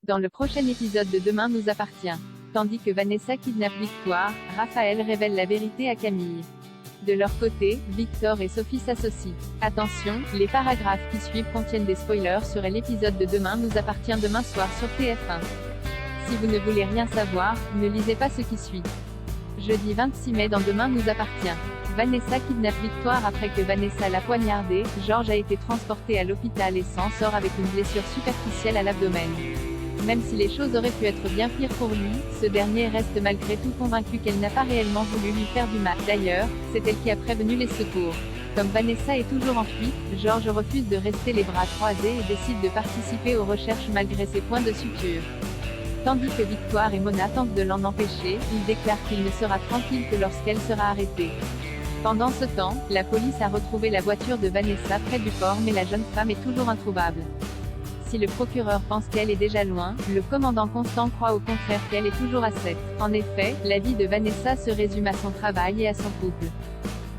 Dans le prochain épisode de Demain nous appartient. Tandis que Vanessa kidnappe Victoire, Raphaël révèle la vérité à Camille. De leur côté, Victor et Sophie s'associent. Attention, les paragraphes qui suivent contiennent des spoilers sur l'épisode de Demain nous appartient demain soir sur TF1. Si vous ne voulez rien savoir, ne lisez pas ce qui suit. Jeudi 26 mai dans Demain nous appartient. Vanessa kidnappe Victoire après que Vanessa l'a poignardée. Georges a été transporté à l'hôpital et s'en sort avec une blessure superficielle à l'abdomen. Même si les choses auraient pu être bien pires pour lui, ce dernier reste malgré tout convaincu qu'elle n'a pas réellement voulu lui faire du mal. D'ailleurs, c'est elle qui a prévenu les secours. Comme Vanessa est toujours en fuite, Georges refuse de rester les bras croisés et décide de participer aux recherches malgré ses points de suture. Tandis que Victoire et Mona tentent de l'en empêcher, il déclare qu'il ne sera tranquille que lorsqu'elle sera arrêtée. Pendant ce temps, la police a retrouvé la voiture de Vanessa près du port mais la jeune femme est toujours introuvable. Si le procureur pense qu'elle est déjà loin, le commandant Constant croit au contraire qu'elle est toujours à 7. En effet, la vie de Vanessa se résume à son travail et à son couple.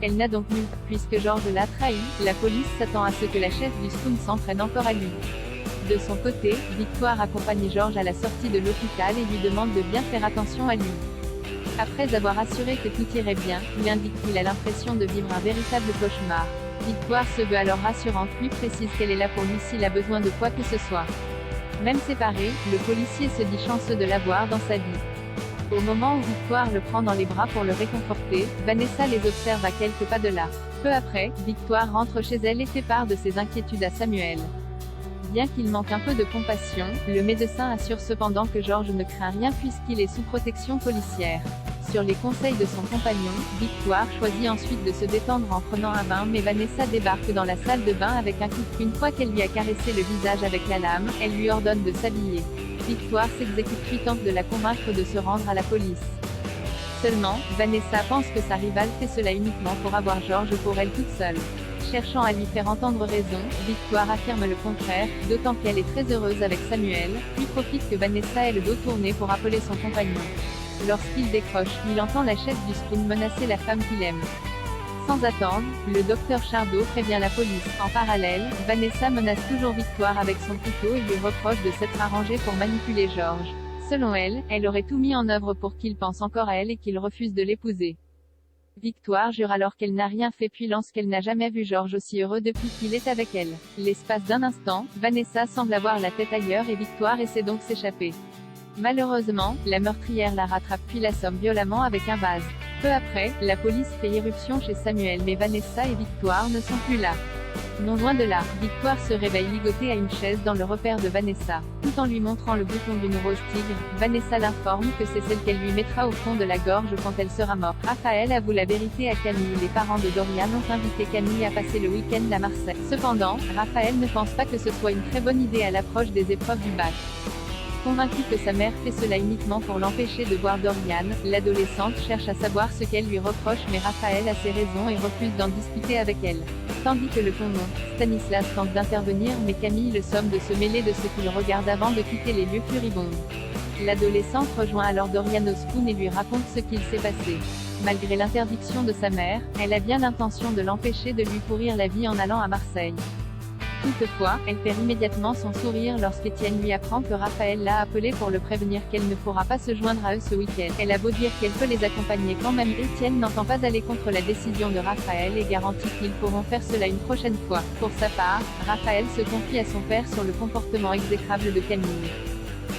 Elle n'a donc nul, puisque Georges l'a trahi, la police s'attend à ce que la chef du SPUN s'en prenne encore à lui. De son côté, Victoire accompagne Georges à la sortie de l'hôpital et lui demande de bien faire attention à lui. Après avoir assuré que tout irait bien, il indique qu'il a l'impression de vivre un véritable cauchemar. Victoire se veut alors rassurante puis précise qu'elle est là pour lui s'il a besoin de quoi que ce soit. Même séparé, le policier se dit chanceux de l'avoir dans sa vie. Au moment où Victoire le prend dans les bras pour le réconforter, Vanessa les observe à quelques pas de là. Peu après, Victoire rentre chez elle et fait part de ses inquiétudes à Samuel. Bien qu'il manque un peu de compassion, le médecin assure cependant que Georges ne craint rien puisqu'il est sous protection policière. Sur les conseils de son compagnon, Victoire choisit ensuite de se détendre en prenant un bain mais Vanessa débarque dans la salle de bain avec un coup. Une fois qu'elle lui a caressé le visage avec la lame, elle lui ordonne de s'habiller. Victoire s'exécute puis tente de la convaincre de se rendre à la police. Seulement, Vanessa pense que sa rivale fait cela uniquement pour avoir Georges pour elle toute seule. Cherchant à lui faire entendre raison, Victoire affirme le contraire, d'autant qu'elle est très heureuse avec Samuel, puis profite que Vanessa ait le dos tourné pour appeler son compagnon. Lorsqu'il décroche, il entend la chef du SPUN menacer la femme qu'il aime. Sans attendre, le docteur Chardot prévient la police. En parallèle, Vanessa menace toujours Victoire avec son couteau et lui reproche de s'être arrangée pour manipuler Georges. Selon elle, elle aurait tout mis en œuvre pour qu'il pense encore à elle et qu'il refuse de l'épouser. Victoire jure alors qu'elle n'a rien fait puis lance qu'elle n'a jamais vu Georges aussi heureux depuis qu'il est avec elle. L'espace d'un instant, Vanessa semble avoir la tête ailleurs et Victoire essaie donc de s'échapper. Malheureusement, la meurtrière la rattrape puis l'assomme violemment avec un vase. Peu après, la police fait irruption chez Samuel mais Vanessa et Victoire ne sont plus là. Non loin de là, Victoire se réveille ligotée à une chaise dans le repère de Vanessa. Tout en lui montrant le bouton d'une rose tigre, Vanessa l'informe que c'est celle qu'elle lui mettra au fond de la gorge quand elle sera morte. Raphaël avoue la vérité à Camille. Les parents de Dorian ont invité Camille à passer le week-end à Marseille. Cependant, Raphaël ne pense pas que ce soit une très bonne idée à l'approche des épreuves du bac. Convaincue que sa mère fait cela uniquement pour l'empêcher de voir Dorian, l'adolescente cherche à savoir ce qu'elle lui reproche mais Raphaël a ses raisons et refuse d'en discuter avec elle. Tandis que le condom, Stanislas tente d'intervenir mais Camille le somme de se mêler de ce qu'il regarde avant de quitter les lieux furibondes. L'adolescente rejoint alors Dorian au SPUN et lui raconte ce qu'il s'est passé. Malgré l'interdiction de sa mère, elle a bien l'intention de l'empêcher de lui pourrir la vie en allant à Marseille. Toutefois, elle perd immédiatement son sourire lorsqu'Étienne lui apprend que Raphaël l'a appelé pour le prévenir qu'elle ne pourra pas se joindre à eux ce week-end. Elle a beau dire qu'elle peut les accompagner quand même, Étienne n'entend pas aller contre la décision de Raphaël et garantit qu'ils pourront faire cela une prochaine fois. Pour sa part, Raphaël se confie à son père sur le comportement exécrable de Camille.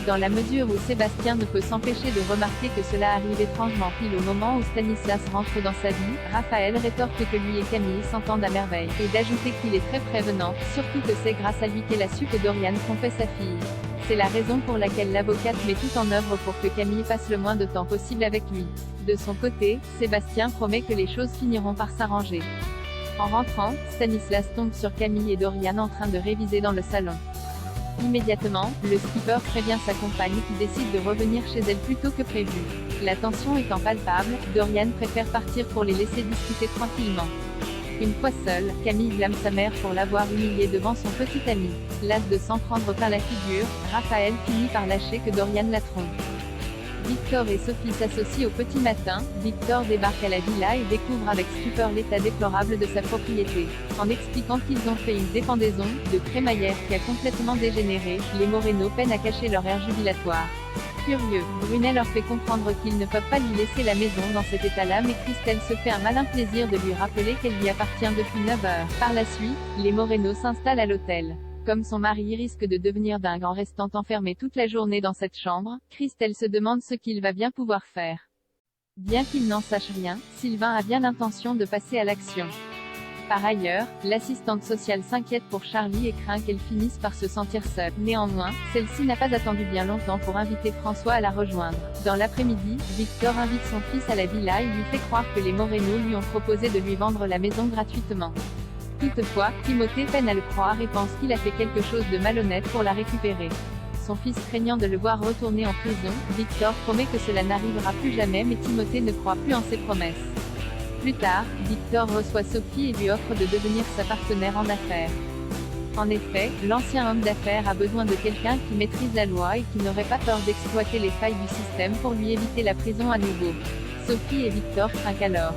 Dans la mesure où Sébastien ne peut s'empêcher de remarquer que cela arrive étrangement pile au moment où Stanislas rentre dans sa vie, Raphaël rétorque que lui et Camille s'entendent à merveille, et d'ajouter qu'il est très prévenant, surtout que c'est grâce à lui qu'elle a su que Dorian trompait sa fille. C'est la raison pour laquelle l'avocate met tout en œuvre pour que Camille passe le moins de temps possible avec lui. De son côté, Sébastien promet que les choses finiront par s'arranger. En rentrant, Stanislas tombe sur Camille et Dorian en train de réviser dans le salon. Immédiatement, le skipper prévient sa compagne qui décide de revenir chez elle plus tôt que prévu. La tension étant palpable, Dorian préfère partir pour les laisser discuter tranquillement. Une fois seule, Camille blâme sa mère pour l'avoir humiliée devant son petit ami. Las de s'en prendre plein la figure, Raphaël finit par lâcher que Dorian la trompe. Victor et Sophie s'associent au petit matin. Victor débarque à la villa et découvre avec stupeur l'état déplorable de sa propriété. En expliquant qu'ils ont fait une dépendaison de crémaillère qui a complètement dégénéré, les Moreno peinent à cacher leur air jubilatoire. Furieux, Brunet leur fait comprendre qu'ils ne peuvent pas lui laisser la maison dans cet état-là, mais Christelle se fait un malin plaisir de lui rappeler qu'elle lui appartient depuis 9 heures. Par la suite, les Moreno s'installent à l'hôtel. Comme son mari risque de devenir dingue en restant enfermé toute la journée dans cette chambre, Christelle se demande ce qu'il va bien pouvoir faire. Bien qu'il n'en sache rien, Sylvain a bien l'intention de passer à l'action. Par ailleurs, l'assistante sociale s'inquiète pour Charlie et craint qu'elle finisse par se sentir seule. Néanmoins, celle-ci n'a pas attendu bien longtemps pour inviter François à la rejoindre. Dans l'après-midi, Victor invite son fils à la villa et lui fait croire que les Moreno lui ont proposé de lui vendre la maison gratuitement. Toutefois, Timothée peine à le croire et pense qu'il a fait quelque chose de malhonnête pour la récupérer. Son fils craignant de le voir retourner en prison, Victor promet que cela n'arrivera plus jamais, mais Timothée ne croit plus en ses promesses. Plus tard, Victor reçoit Sophie et lui offre de devenir sa partenaire en affaires. En effet, l'ancien homme d'affaires a besoin de quelqu'un qui maîtrise la loi et qui n'aurait pas peur d'exploiter les failles du système pour lui éviter la prison à nouveau. Sophie et Victor trinquent alors.